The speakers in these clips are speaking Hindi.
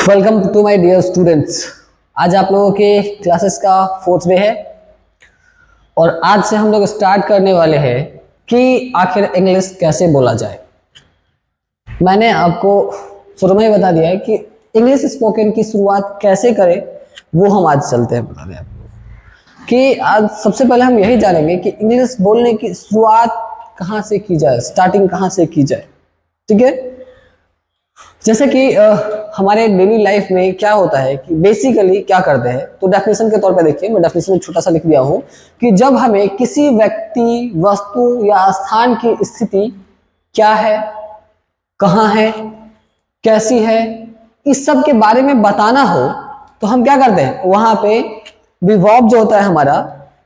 Welcome to my dear students. आज आप लोगों के क्लासेस का 4th डे है और आज से हम लोग स्टार्ट करने वाले हैं कि आखिर इंग्लिश कैसे बोला जाए। मैंने आपको शुरू में ही बता दिया है कि इंग्लिश स्पोकन की शुरुआत कैसे करें, वो हम आज चलते हैं बता दें आपको कि आज सबसे पहले हम यही जानेंगे कि इंग्लिश बोलने की शुरुआत कहाँ से की जाए, स्टार्टिंग कहाँ से की जाए। ठीक है, जैसे कि हमारे डेली लाइफ में क्या होता है कि बेसिकली क्या करते हैं, तो डेफिनेशन के तौर पे देखिए, मैं डेफिनेशन में छोटा सा लिख दिया हूं कि जब हमें किसी व्यक्ति, वस्तु या स्थान की स्थिति क्या है, कहाँ है, कैसी है, इस सब के बारे में बताना हो तो हम क्या करते हैं, वहां पे बी वर्ब जो होता है हमारा,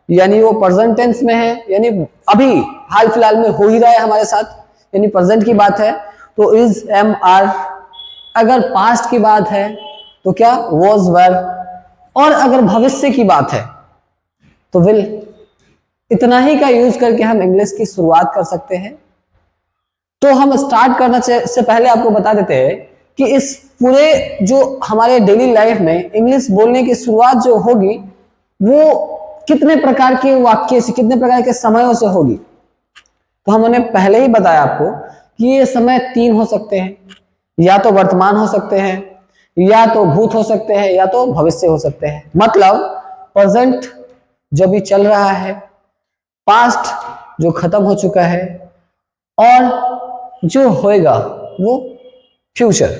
यानी वो प्रेजेंट टेंस में है, यानी अभी हाल फिलहाल में हो ही रहा है हमारे साथ, यानी प्रेजेंट की बात है तो इज, एम, आर। अगर पास्ट की बात है तो क्या, वॉज, वर। और अगर भविष्य की बात है तो विल। इतना ही का यूज करके हम इंग्लिश की शुरुआत कर सकते हैं। तो हम स्टार्ट करना से पहले आपको बता देते हैं कि इस पूरे जो हमारे डेली लाइफ में इंग्लिश बोलने की शुरुआत जो होगी वो कितने प्रकार के वाक्य से, कितने प्रकार के समयों से होगी। तो हमने पहले ही बताया आपको कि ये समय 3 हो सकते हैं, या तो वर्तमान हो सकते हैं, या तो भूत हो सकते हैं, या तो भविष्य हो सकते हैं। मतलब प्रेजेंट जो भी चल रहा है, पास्ट जो खत्म हो चुका है, और जो होएगा वो फ्यूचर।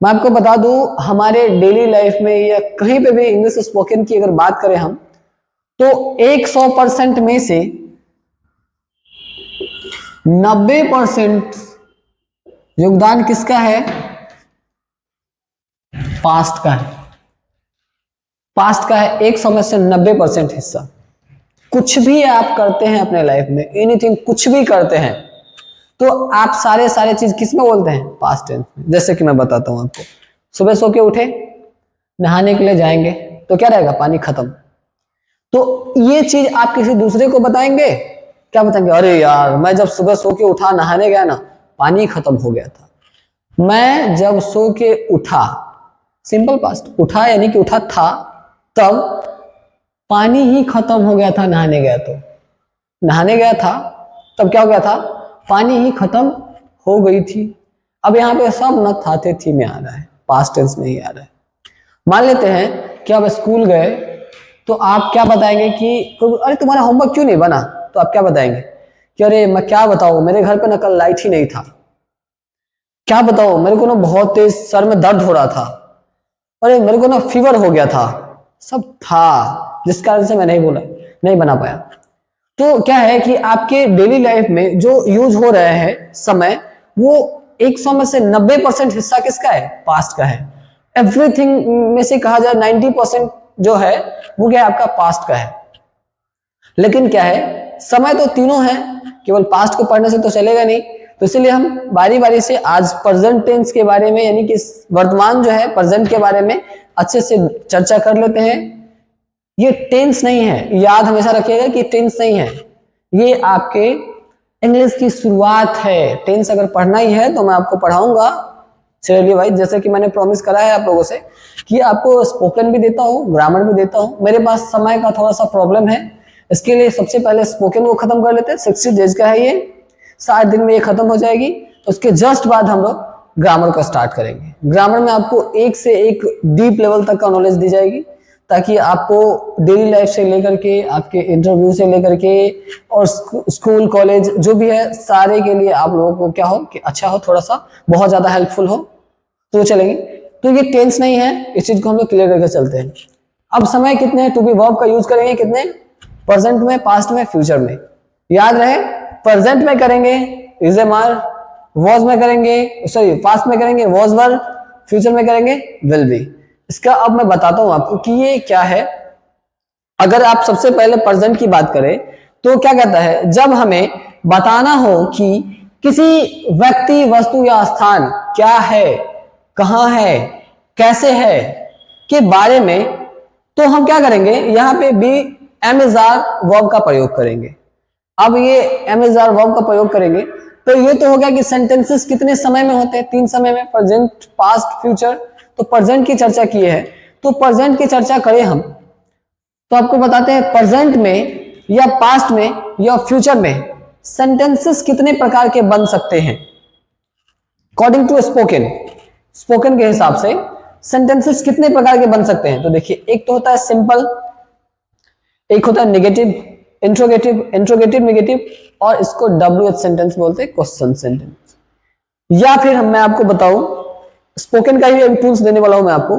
मैं आपको बता दूं, हमारे डेली लाइफ में या कहीं पे भी इंग्लिश स्पोकन की अगर बात करें हम, तो 100% में से 90% योगदान किसका है, पास्ट का है। पास्ट का है 100 में से 90% हिस्सा। कुछ भी आप करते हैं अपने लाइफ में, एनीथिंग, कुछ भी करते हैं, तो आप सारे चीज किस में बोलते हैं, पास्ट टेंस में। जैसे कि मैं बताता हूं आपको, सुबह सो के उठे, नहाने के लिए जाएंगे तो क्या रहेगा, पानी खत्म। तो ये चीज आप किसी दूसरे को बताएंगे, क्या बताएंगे, अरे यार मैं जब सुबह सो के उठा, नहाने गया ना, पानी खत्म हो गया था। मैं जब सो के उठा, सिंपल पास्ट, उठा यानी कि उठा था, तब पानी ही खत्म हो गया था, नहाने गया तो। नहाने गया था तब क्या हो गया था, पानी ही खत्म हो गई थी। अब यहाँ पे सब न था थे थी में आ रहा है, पास्ट टेंस में ही आ रहा है। मान लेते हैं कि आप स्कूल गए तो आप क्या बताएंगे कि अरे तुम्हारा होमवर्क क्यों नहीं बना, तो आप क्या बताएंगे कि अरे मैं क्या बताऊं, मेरे घर पे ना कल लाइट ही नहीं था, क्या बताओ मेरे को ना बहुत तेज सर में दर्द हो रहा था, अरे मेरे को ना फीवर हो गया था, सब था जिस कारण से मैं नहीं बोला, नहीं बना पाया। तो क्या है कि आपके डेली लाइफ में जो यूज हो रहे हैं समय, वो 100 में से 90% हिस्सा किसका है, पास्ट का है। एवरीथिंग में से कहा जाए 90% जो है वो क्या है, आपका पास्ट का है। लेकिन क्या है, समय तो तीनों है, केवल पास्ट को पढ़ने से तो चलेगा नहीं। तो इसलिए हम बारी बारी से आज प्रेजेंट टेंस के बारे में, यानी कि वर्तमान जो है प्रेजेंट के बारे में अच्छे से चर्चा कर लेते हैं। ये टेंस नहीं है, याद हमेशा रखिएगा कि टेंस नहीं है, ये आपके इंग्लिश की शुरुआत है। टेंस अगर पढ़ना ही है तो मैं आपको पढ़ाऊंगा, चलिए भाई, जैसे कि मैंने प्रॉमिस करा है आप लोगों से कि आपको स्पोकन भी देता हूँ, ग्रामर भी देता हूँ। मेरे पास समय का थोड़ा सा प्रॉब्लम है, इसके लिए सबसे पहले स्पोकन को खत्म कर लेते हैं। 60 डेज का है ये, 60 दिन में ये खत्म हो जाएगी। तो उसके जस्ट बाद हम लोग ग्रामर को स्टार्ट करेंगे। ग्रामर में आपको एक से एक डीप लेवल तक का नॉलेज दी जाएगी, ताकि आपको डेली लाइफ से लेकर के, आपके इंटरव्यू से लेकर के, और स्कूल कॉलेज जो भी है, सारे के लिए आप लोगों को क्या हो कि अच्छा हो, थोड़ा सा बहुत ज्यादा हेल्पफुल हो, तो चलेंगे। तो ये टेंस नहीं है, इस चीज को हम लोग क्लियर करके चलते हैं। अब समय कितने टू बी वर्ब का यूज करेंगे, कितने, प्रेजेंट में, पास्ट में, फ्यूचर में। याद रहे, प्रेजेंट में करेंगे इज एम आर, वॉज में करेंगे, सॉरी पास्ट में करेंगे वॉज वर, फ्यूचर में करेंगे विल बी। इसका अब मैं बताता हूं आपको कि ये क्या है। अगर आप सबसे पहले प्रेजेंट की बात करें तो क्या कहता है, जब हमें बताना हो कि किसी व्यक्ति, वस्तु या स्थान क्या है, कहां है, कैसे है के बारे में, तो हम क्या करेंगे, यहां पे be am is are verb का प्रयोग करेंगे। अब ये एम इज आर वर्ब का प्रयोग करेंगे तो ये तो हो गया कि सेंटेंसेस कितने समय में होते हैं, 3 समय में, प्रेजेंट, पास्ट, फ्यूचर। तो प्रेजेंट की चर्चा की है, तो प्रेजेंट की चर्चा करें हम, तो आपको बताते हैं प्रेजेंट में या पास्ट में या फ्यूचर में सेंटेंसेस कितने प्रकार के बन सकते हैं अकॉर्डिंग टू स्पोकन के हिसाब से सेंटेंसेस कितने प्रकार के बन सकते हैं। तो देखिए, एक तो होता है सिंपल, एक होता है नेगेटिव, इंट्रोगेटिव नेगेटिव, और इसको WH सेंटेंस बोलते हैं, क्वेश्चन सेंटेंस। या फिर मैं आपको बताऊं, स्पोकन का ही एक टूल्स देने वाला हूं मैं आपको।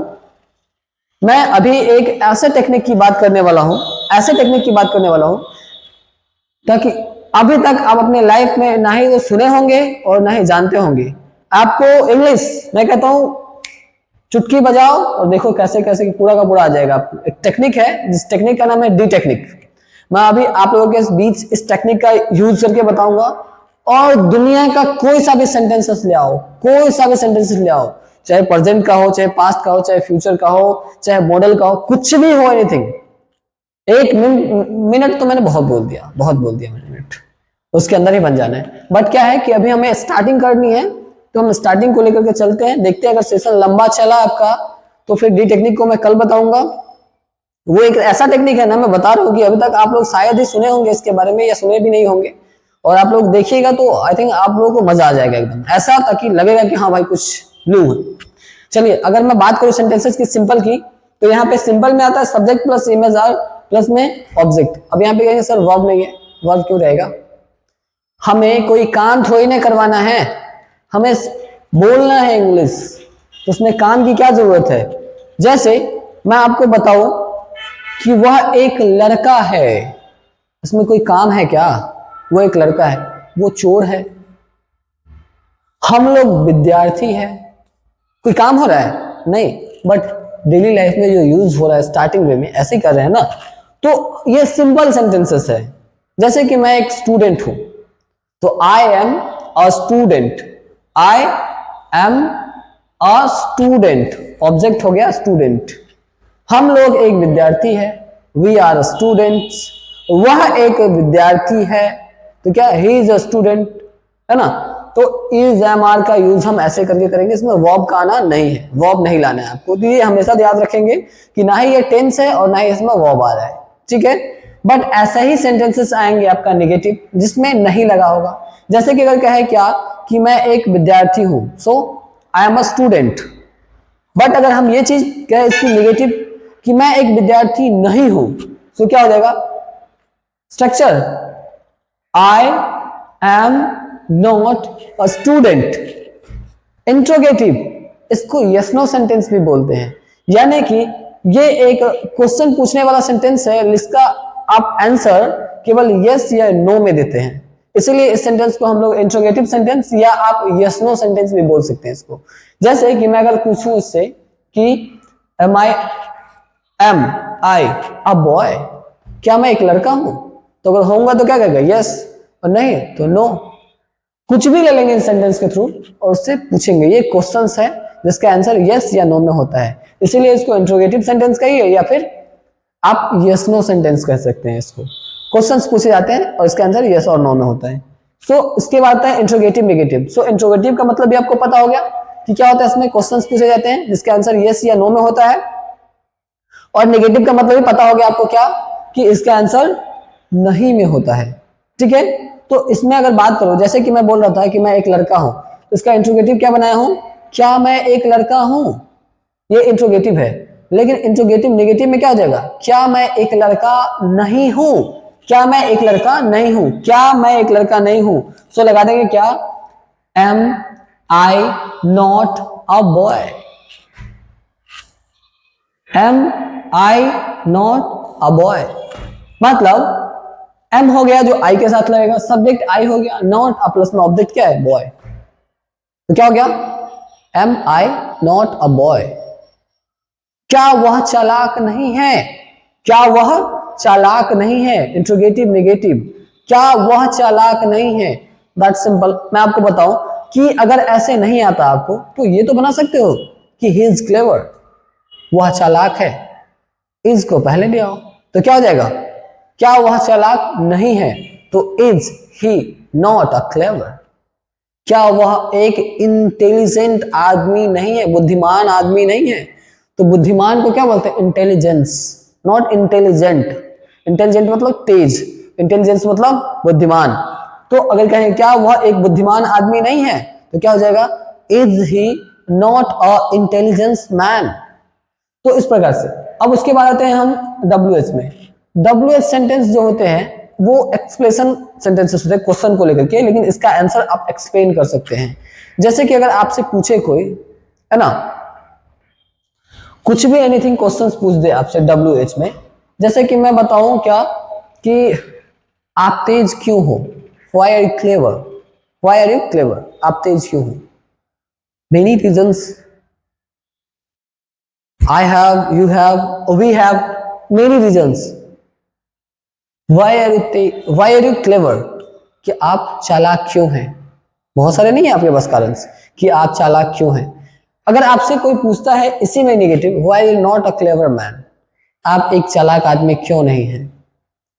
मैं अभी एक ऐसे टेक्निक की बात करने वाला हूं, ताकि अभी तक आप अपने लाइफ में ना ही तो सुने होंगे और ना ही जानते होंगे। आपको इंग्लिश, मैं कहता हूं चुटकी बजाओ और देखो कैसे कैसे पूरा का पूरा आ जाएगा। एक टेक्निक है, जिस टेक्निक का नाम है डी टेक्निक। मैं अभी आप लोगों के बीच इस टेक्निक का यूज करके बताऊंगा, और दुनिया का कोई सा भी सेंटेंसेस ले आओ, चाहे प्रेजेंट का हो, चाहे पास्ट का हो, चाहे फ्यूचर का हो, चाहे मॉडल का हो, कुछ भी हो, एनीथिंग। एक मिनट तो मैंने बहुत बोल दिया मैंने, मिनट उसके अंदर ही बन जाना है। बट क्या है कि अभी हमें स्टार्टिंग करनी है, तो हम स्टार्टिंग को लेकर के चलते हैं, देखते हैं अगर सेशन लंबा चला आपका तो फिर डी टेक्निक को मैं कल बताऊंगा। वो एक ऐसा टेक्निक है ना, मैं बता रहा हूँ कि अभी तक आप लोग शायद ही सुने होंगे इसके बारे में, या सुने भी नहीं होंगे, और आप लोग देखिएगा तो आई थिंक आप लोगों को मजा आ जाएगा एकदम, ऐसा ताकि लगेगा कि हाँ भाई कुछ न्यू है। चलिए, अगर मैं बात करूं सेंटेंसेस की सिंपल की, तो यहाँ पे सिंपल में आता है subject plus am is are plus में ऑब्जेक्ट। अब यहाँ पे कहेंगे सर वर्ब नहीं है, वर्ब क्यों रहेगा? हमें कोई काम थोड़ी ना करवाना है, हमें बोलना है इंग्लिश, तो उसमें काम की क्या जरूरत है? जैसे मैं आपको बताऊं कि वह एक लड़का है, इसमें कोई काम है क्या? वो एक लड़का है, वो चोर है, हम लोग विद्यार्थी है, कोई काम हो रहा है? नहीं, बट डेली लाइफ में जो यूज हो रहा है स्टार्टिंग वे में ऐसे ही कर रहे हैं ना। तो ये सिंपल सेंटेंसेस है। जैसे कि मैं एक स्टूडेंट हूं, तो आई am a student, I am a student, object हो गया स्टूडेंट। हम लोग एक विद्यार्थी है, वी आर स्टूडेंट्स, वह एक विद्यार्थी है, तो क्या ही इज अ स्टूडेंट, है ना। तो इज एम आर का यूज हम ऐसे करके करेंगे, इसमें वर्ब का आना नहीं है, वर्ब नहीं लाना है आपको। तो ये हमेशा याद रखेंगे कि ना ही ये टेंस है और ना ही इसमें वर्ब आ रहा है, ठीक है। बट ऐसे ही सेंटेंसेस आएंगे आपका नेगेटिव, जिसमें नहीं लगा होगा। जैसे कि अगर कहे क्या कि मैं एक विद्यार्थी हूं, so I am a student, but अगर हम ये चीज कहे इसकी नेगेटिव कि मैं एक विद्यार्थी नहीं हूं, तो क्या हो जाएगा structure? I am not a student, interrogative, इसको यस नो सेंटेंस भी बोलते हैं। यानी कि ये एक क्वेश्चन पूछने वाला सेंटेंस है जिसका आप आंसर केवल यस या नो में देते हैं, इसीलिए इस सेंटेंस को हम लोग इंट्रोगेटिव सेंटेंस या आप यस नो सेंटेंस भी बोल सकते हैं इसको। जैसे कि मैं अगर पूछूं इससे कि एम आई अ बॉय, क्या मैं एक लड़का हूं? तो अगर होऊंगा तो क्या कहेगा यस, और नहीं तो नो। कुछ भी ले लेंगे इन सेंटेंस के थ्रू और उससे पूछेंगे। ये क्वेश्चंस है जिसका आंसर यस या नो में होता है, इसीलिए इसको इंट्रोगेटिव सेंटेंस कहिए या फिर आप यस नो सेंटेंस कह सकते हैं। इसको क्वेश्चंस पूछे जाते हैं और इसका आंसर यस और नो में होता है। सो इसके बाद आता है इंट्रोगेटिव नेगेटिव। सो इंट्रोगेटिव का मतलब भी आपको पता हो गया कि क्या होता है, इसमें क्वेश्चंस पूछे जाते हैं जिसका आंसर यस या नो में होता है, और नेगेटिव का मतलब भी पता हो गया आपको क्या, कि इसका आंसर नहीं में होता है, ठीक है। तो इसमें अगर बात करो, जैसे कि मैं बोल रहा था कि मैं एक लड़का हूं, तो इसका इंट्रोगेटिव क्या बनाया हूं, क्या मैं एक लड़का हूं, ये इंट्रोगेटिव है। लेकिन इंट्रोगेटिव नेगेटिव में क्या हो जाएगा, क्या मैं एक लड़का नहीं हूं, क्या मैं एक लड़का नहीं हूं, क्या मैं एक लड़का नहीं हूं। सो लगा देंगे क्या, am I not a boy, am I not a boy, मतलब एम हो गया जो आई के साथ लगेगा, सब्जेक्ट आई हो गया, नॉट अ प्लस में ऑब्जेक्ट क्या है बॉय, तो क्या हो गया am I not a boy. क्या वह चालाक नहीं है, क्या वह चालाक नहीं है, इंट्रोगेटिव नेगेटिव, क्या वह चालाक नहीं है। That simple. मैं आपको बताऊं कि अगर ऐसे नहीं आता आपको तो ये तो बना सकते हो कि ही इज क्लेवर, वह चालाक है, इज को पहले ले आओ तो क्या हो जाएगा, क्या वह चालाक नहीं है, तो is he not a clever, क्या वह एक इंटेलिजेंट आदमी नहीं है, बुद्धिमान आदमी नहीं है? तो बुद्धिमान को क्या बोलते हैं? Intelligence, not intelligent. इंटेलिजेंट मतलब तेज, इंटेलिजेंस मतलब बुद्धिमान। तो अगर कहें क्या वह एक बुद्धिमान आदमी नहीं है, तो क्या हो जाएगा? Is he not a intelligence man. तो इस प्रकार से। अब उसके बाद आते हैं हम WH में। WH सेंटेंस जो होते हैं वो एक्सप्लेशन सेंटेंसेस होते हैं क्वेश्चन को लेकर के, लेकिन इसका आंसर आप एक्सप्लेन कर सकते हैं। जैसे कि अगर आपसे पूछे कोई, है ना, कुछ भी एनीथिंग क्वेश्चंस पूछ दे आपसे WH में, जैसे कि मैं बताऊं क्या कि आप तेज क्यों हो? Why are you clever? Why are you clever? आप तेज क्यों हो? Many reasons, I have, you have, we have many reasons. Why are you clever? कि आप चालाक क्यों हैं? बहुत सारे नहीं है आपके पास कारण कि आप चालाक क्यों हैं। अगर आपसे कोई पूछता है इसी में negative, why are you not a clever man? आप एक चालाक आदमी क्यों नहीं हैं?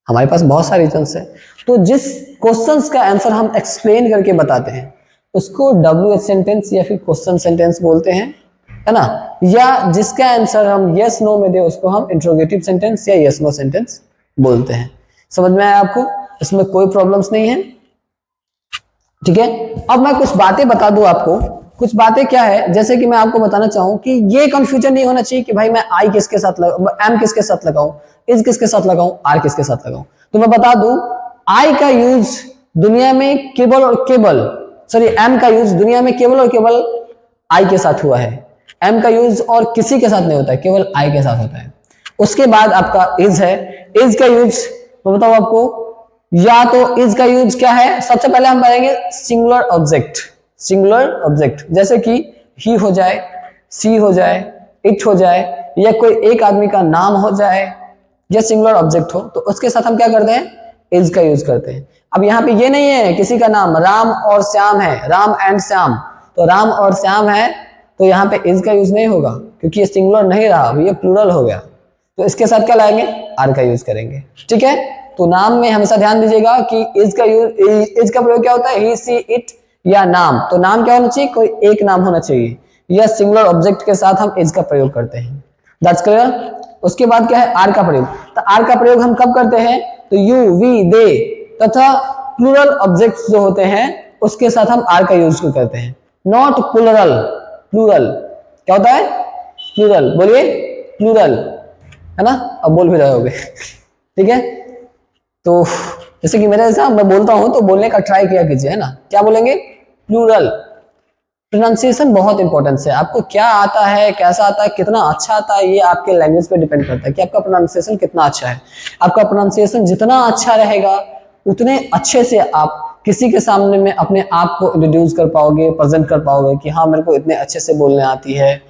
हमारे पास बहुत सारे रीजंस है। तो जिस क्वेश्चंस का आंसर हम एक्सप्लेन करके बताते हैं उसको WH सेंटेंस या फिर क्वेश्चन सेंटेंस बोलते हैं, है ना। या जिसका आंसर हम यस नो में दे उसको हम इंट्रोगेटिव सेंटेंस या यस नो सेंटेंस बोलते हैं। समझ में आया आपको? इसमें कोई प्रॉब्लम्स नहीं है, ठीक है। अब मैं कुछ बातें बता दूं आपको। कुछ बातें क्या है, जैसे कि मैं आपको बताना चाहूं कि ये कंफ्यूजन नहीं होना चाहिए कि भाई मैं आई किसके साथ लगाऊं, एम किसके साथ लगाऊं, इज किसके साथ लगाऊं, आर किसके साथ लगाऊं। तो मैं बता दूं, आई का यूज दुनिया में केवल और केवल, सॉरी, एम का यूज दुनिया में केवल और केवल आई के साथ हुआ है। एम का यूज और किसी के साथ नहीं होता है, केवल आई के साथ होता है। उसके बाद आपका इज है। इज का यूज मैं बताऊं आपको, या तो इज का यूज क्या है, सबसे पहले हम पढ़ेंगे सिंगुलर ऑब्जेक्ट। सिंगुलर ऑब्जेक्ट जैसे कि ही हो जाए, सी हो जाए, इट हो जाए, या कोई एक आदमी का नाम हो जाए, या सिंगुलर ऑब्जेक्ट हो, तो उसके साथ हम क्या करते हैं? इज का यूज करते हैं। अब यहाँ पे ये नहीं है किसी का नाम राम और श्याम है, राम एंड श्याम, तो राम और श्याम है, तो यहाँ पे इज का यूज नहीं होगा क्योंकि ये सिंगुलर नहीं रहा, अभी ये प्लूरल हो गया। तो इसके साथ क्या लाएंगे? आर का यूज करेंगे, ठीक है। तो नाम में हमेशा ध्यान दीजिएगा कि इज का यूज, इज का प्रयोग क्या होता है? ही, सी, इट या नाम। तो नाम क्या होना चाहिए? कोई एक नाम होना चाहिए। या सिंगुलर ऑब्जेक्ट के साथ हम इज का प्रयोग करते हैं। That's clear. उसके बाद क्या है? आर का प्रयोग। तो आर का प्रयोग हम कब करते हैं? तो यू, वी, दे तथा प्लूरल ऑब्जेक्ट्स जो होते हैं उसके साथ हम आर का यूज करते हैं, नॉट प्लूरल। प्लूरल क्या होता है? प्लूरल, बोलिए प्लूरल, है ना। अब बोल भी रहे होगे ठीक है। तो जैसे कि मेरे जैसा मैं बोलता हूं तो बोलने का ट्राई किया कीजिए, है ना। क्या बोलेंगे? प्लूरल। प्रोनाउंसिएशन बहुत इंपॉर्टेंस है। आपको क्या आता है, कैसा आता है, कितना अच्छा आता है, ये आपके लैंग्वेज पे डिपेंड करता है कि आपका प्रोनाउंसिएशन कितना अच्छा है। आपका प्रोनाउंसिएशन जितना अच्छा रहेगा उतने अच्छे से आप किसी के सामने में अपने आप को इंट्रोड्यूस कर पाओगे, प्रेजेंट कर पाओगे कि हाँ मेरे को इतने अच्छे से बोलने आती है।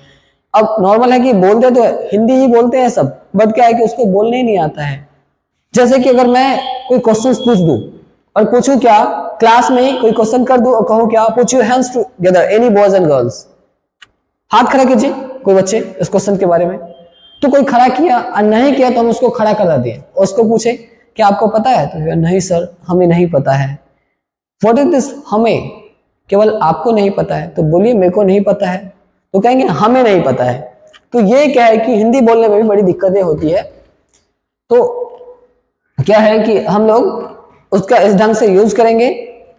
अब नॉर्मल है कि बोलते तो हिंदी ही बोलते हैं सब, बट क्या है कि उसको बोलने ही नहीं आता है। जैसे कि अगर मैं कोई क्वेश्चन पूछ दूं और पूछूं क्या, क्लास में ही कोई क्वेश्चन कर दूं और कहूं क्या, put your hands together any boys and girls, हाथ खड़ा कीजिए कोई बच्चे इस क्वेश्चन के बारे में। तो कोई खड़ा किया और नहीं किया तो हम उसको खड़ा करा दिए और उसको पूछे क्या आपको पता है, तो नहीं सर हमें नहीं पता है। What is this? हमें, केवल आपको नहीं पता है, तो बोलिए मेरे को नहीं पता है, तो कहेंगे हमें नहीं पता है। तो ये क्या है कि हिंदी बोलने में भी बड़ी दिक्कतें होती है। तो क्या है कि हम लोग उसका इस ढंग से यूज करेंगे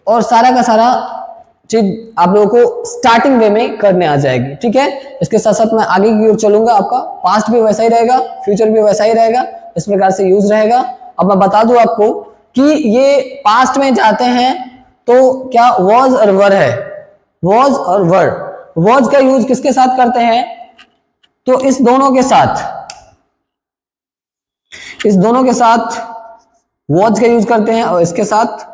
और सारा का सारा चीज आप लोगों को स्टार्टिंग वे में करने आ जाएगी, ठीक है। इसके साथ साथ मैं आगे की ओर चलूंगा, आपका पास्ट भी वैसा ही रहेगा, फ्यूचर भी वैसा ही रहेगा, इस प्रकार से यूज रहेगा। अब मैं बता दूं आपको कि ये पास्ट में जाते हैं तो क्या वॉज और वर है, वॉज और वर। वॉज का यूज किसके साथ करते हैं? तो इस दोनों के साथ, इस दोनों के साथ वॉज का यूज करते हैं और इसके साथ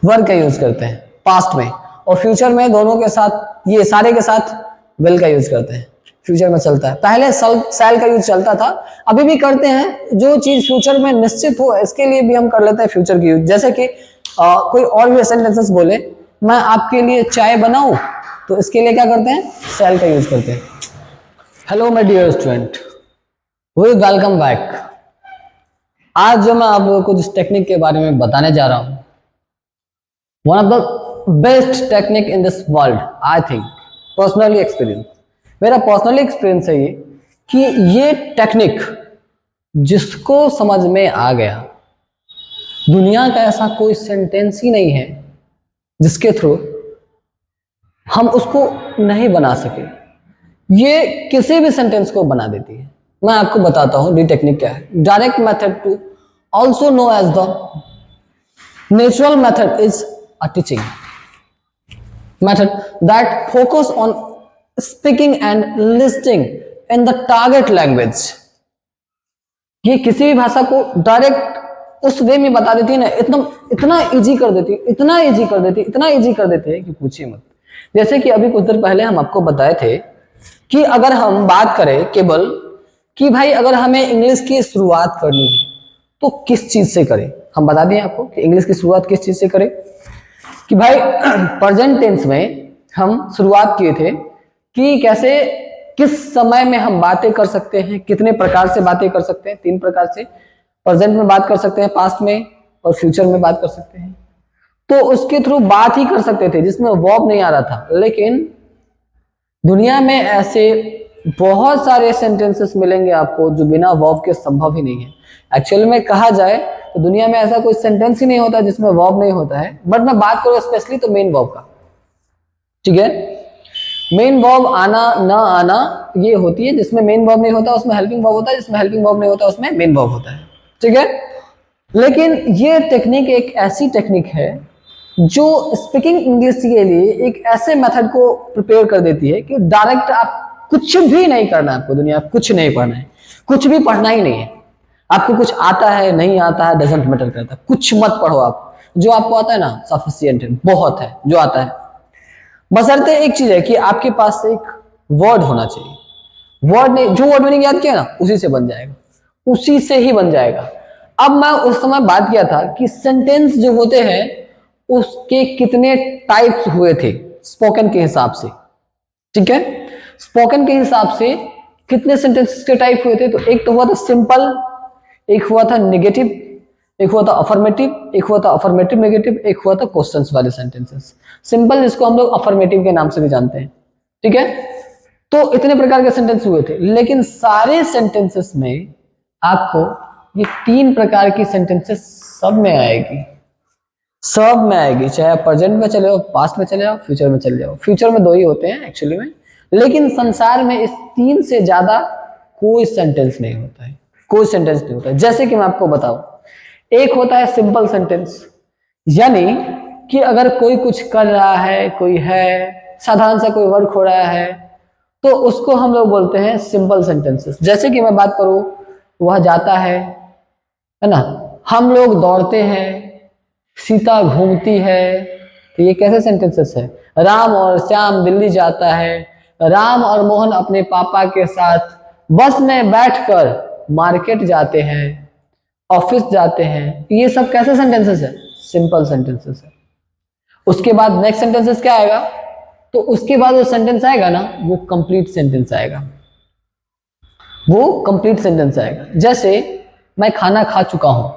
वर का यूज करते हैं पास्ट में, और फ्यूचर में दोनों के साथ, ये सारे के साथ विल का यूज करते हैं। फ्यूचर में चलता है, पहले शैल का यूज चलता था, अभी भी करते हैं। जो चीज फ्यूचर में निश्चित हो इसके लिए भी हम कर लेते हैं फ्यूचर की यूज। जैसे कि कोई और भी सेंटेंसेस बोले, मैं आपके लिए चाय बनाऊं, तो इसके लिए क्या करते हैं? शैल का यूज करते हैं। Hello my dear student, we welcome back. आज जो मैं आप लोगों को जिस टेक्निक के बारे में बताने जा रहा हूं, one of the best technique in this world, I think personally experience, मेरा पर्सनली एक्सपीरियंस है ये कि ये टेक्निक जिसको समझ में आ गया, दुनिया का ऐसा कोई सेंटेंस ही नहीं है जिसके थ्रू हम उसको नहीं बना सके। ये किसी भी सेंटेंस को बना देती है। मैं आपको बताता हूं डी टेक्निक क्या है। Direct method to also know as the natural method is a teaching method that focus on speaking and listing in the target language. ये किसी भी भाषा को डायरेक्ट उस वे में बता देती है ना, इतना इजी कर देती, इतना इजी कर देती है कि पूछिए मत। जैसे कि अभी कुछ देर पहले हम आपको बताए थे कि अगर हम बात करें केवल कि भाई अगर हमें इंग्लिश की शुरुआत करनी है तो किस चीज से करें, हम बता दिए आपको कि इंग्लिश की शुरुआत किस चीज से करें, कि भाई प्रेजेंट टेंस में हम शुरुआत किए थे कि कैसे किस समय में हम बातें कर सकते हैं, कितने प्रकार से बातें कर सकते हैं। 3 प्रकार से, प्रेजेंट में बात कर सकते हैं, पास्ट में और फ्यूचर में बात कर सकते हैं। तो उसके थ्रू बात ही कर सकते थे जिसमें वर्ब नहीं आ रहा था। लेकिन दुनिया में ऐसे बहुत सारे सेंटेंसेस मिलेंगे आपको जो बिना वर्ब के संभव ही नहीं है। एक्चुअली में कहा जाए तो दुनिया में ऐसा कोई सेंटेंस ही नहीं होता जिसमें वर्ब नहीं होता है। बट मैं बात करूं स्पेशली तो मेन वर्ब का, ठीक है। मेन वर्ब आना ना आना ये होती है, जिसमें मेन वर्ब नहीं होता उसमें हेल्पिंग वर्ब होता है, जिसमें हेल्पिंग वर्ब नहीं होता उसमें मेन वर्ब होता है, ठीक है। लेकिन ये टेक्निक एक ऐसी टेक्निक है जो स्पीकिंग इंग्लिश के लिए एक ऐसे मेथड को प्रिपेयर कर देती है कि डायरेक्ट आप कुछ भी नहीं करना है, आपको दुनिया कुछ नहीं पढ़ना है, कुछ भी पढ़ना ही नहीं है। आपको कुछ आता है नहीं आता है डजंट मैटर करता, कुछ मत पढ़ो। आप जो आपको आता है ना सफिशिएंट है, बहुत है जो आता है। बशर्ते एक चीज है कि आपके पास एक वर्ड होना चाहिए। वर्ड नहीं, जो वर्ड मैंने याद किया ना उसी से बन जाएगा, उसी से ही बन जाएगा। अब मैं उस समय बात किया था कि सेंटेंस जो होते हैं उसके कितने टाइप्स हुए थे स्पोकन के हिसाब से, ठीक है। स्पोकन के हिसाब से कितने सेंटेंसेस के टाइप हुए थे, तो एक तो हुआ था सिंपल, एक हुआ था नेगेटिव, एक हुआ था अफर्मेटिव, एक हुआ था अफर्मेटिव नेगेटिव, एक हुआ था क्वेश्चंस वाले सेंटेंसेस। सिंपल जिसको हम लोग अफर्मेटिव के नाम से भी जानते हैं, ठीक है। तो इतने प्रकार के सेंटेंस हुए थे। लेकिन सारे सेंटेंसेस में आपको ये 3 प्रकार की सेंटेंसेस सब में आएगी, सब में आएगी। चाहे आप प्रेजेंट में चले जाओ, पास्ट में चले जाओ, फ्यूचर में चले जाओ। फ्यूचर में 2 ही होते हैं एक्चुअली में, लेकिन संसार में इस 3 से ज्यादा कोई सेंटेंस नहीं होता है, कोई सेंटेंस नहीं होता है। जैसे कि मैं आपको बताऊं, एक होता है सिंपल सेंटेंस, यानी कि अगर कोई कुछ कर रहा है, कोई है साधारण सा कोई वर्क हो रहा है तो उसको हम लोग बोलते हैं सिंपल सेंटेंसेस। जैसे कि मैं बात करूं, वह जाता है ना, हम लोग दौड़ते हैं, सीता घूमती है, तो ये कैसे सेंटेंसेस है। राम और श्याम दिल्ली जाता है, राम और मोहन अपने पापा के साथ बस में बैठकर मार्केट जाते हैं, ऑफिस जाते हैं। ये सब कैसे सेंटेंसेस है, सिंपल सेंटेंसेस है। उसके बाद नेक्स्ट सेंटेंसेस क्या आएगा, तो उसके बाद जो सेंटेंस आएगा ना वो कंप्लीट सेंटेंस आएगा, वो कंप्लीट सेंटेंस आएगा। जैसे मैं खाना खा चुका हूं,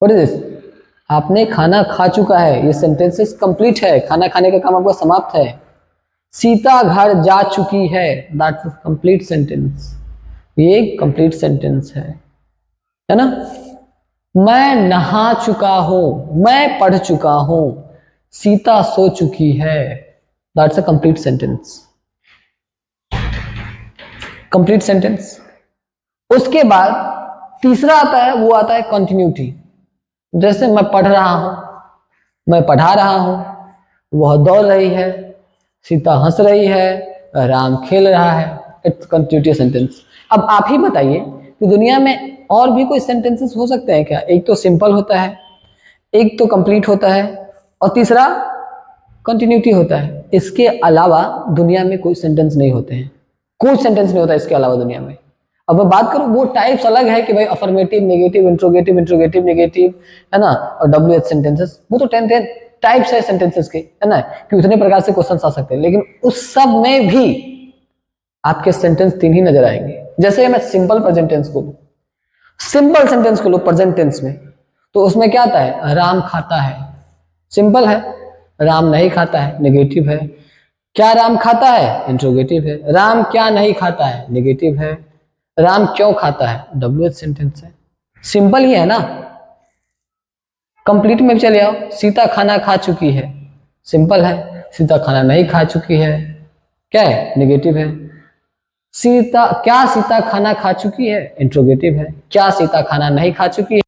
व्हाट इज दिस, आपने खाना खा चुका है, ये सेंटेंसेस कंप्लीट है, खाना खाने का काम आपका समाप्त है। सीता घर जा चुकी है, दैट्स कंप्लीट सेंटेंस, ये कंप्लीट सेंटेंस है ना। मैं नहा चुका हूं, मैं पढ़ चुका हूं, सीता सो चुकी है, that's a complete sentence, complete sentence. उसके बाद तीसरा आता है, वो आता है कंटिन्यूटी। जैसे मैं पढ़ रहा हूं, मैं पढ़ा रहा हूं, वह दौड़ रही है, सीता हंस रही है, राम खेल रहा है, इट्स कंटिन्यूटी सेंटेंस। अब आप ही बताइए कि दुनिया में और भी कोई सेंटेंसेस हो सकते हैं क्या। एक तो सिंपल होता है, एक तो कंप्लीट होता है और तीसरा कंटिन्यूटी होता है। इसके अलावा दुनिया में कोई सेंटेंस नहीं होते हैं, कोई सेंटेंस नहीं होता इसके अलावा दुनिया में। अब मैं बात करूं, वो टाइप्स अलग है कि भाई affirmative, negative, interrogative, interrogative, negative, है ना, और WH सेंटेंसेस, वो तो 10 टाइप्स है सेंटेंसेस के, है ना, कि उतने प्रकार से क्वेश्चन आ सकते हैं। लेकिन उस सब में भी आपके सेंटेंस 3 ही नजर आएंगे। जैसे मैं सिंपल प्रेजेंट टेंस को लूं, सिंपल सेंटेंस को लो प्रेजेंट टेंस में, तो उसमें क्या आता है, राम खाता है, सिंपल है। राम नहीं खाता है, नेगेटिव है। क्या राम खाता है, इंट्रोगेटिव है। राम क्या नहीं खाता है, नेगेटिव है। राम क्यों खाता है, WH सेंटेंस है। सिंपल ही है ना। कंप्लीट में चले आओ, सीता खाना खा चुकी है, सिंपल है। सीता खाना नहीं खा चुकी है, क्या है, नेगेटिव है। सीता खाना खा चुकी है, इंट्रोगेटिव है। क्या सीता खाना नहीं खा चुकी है,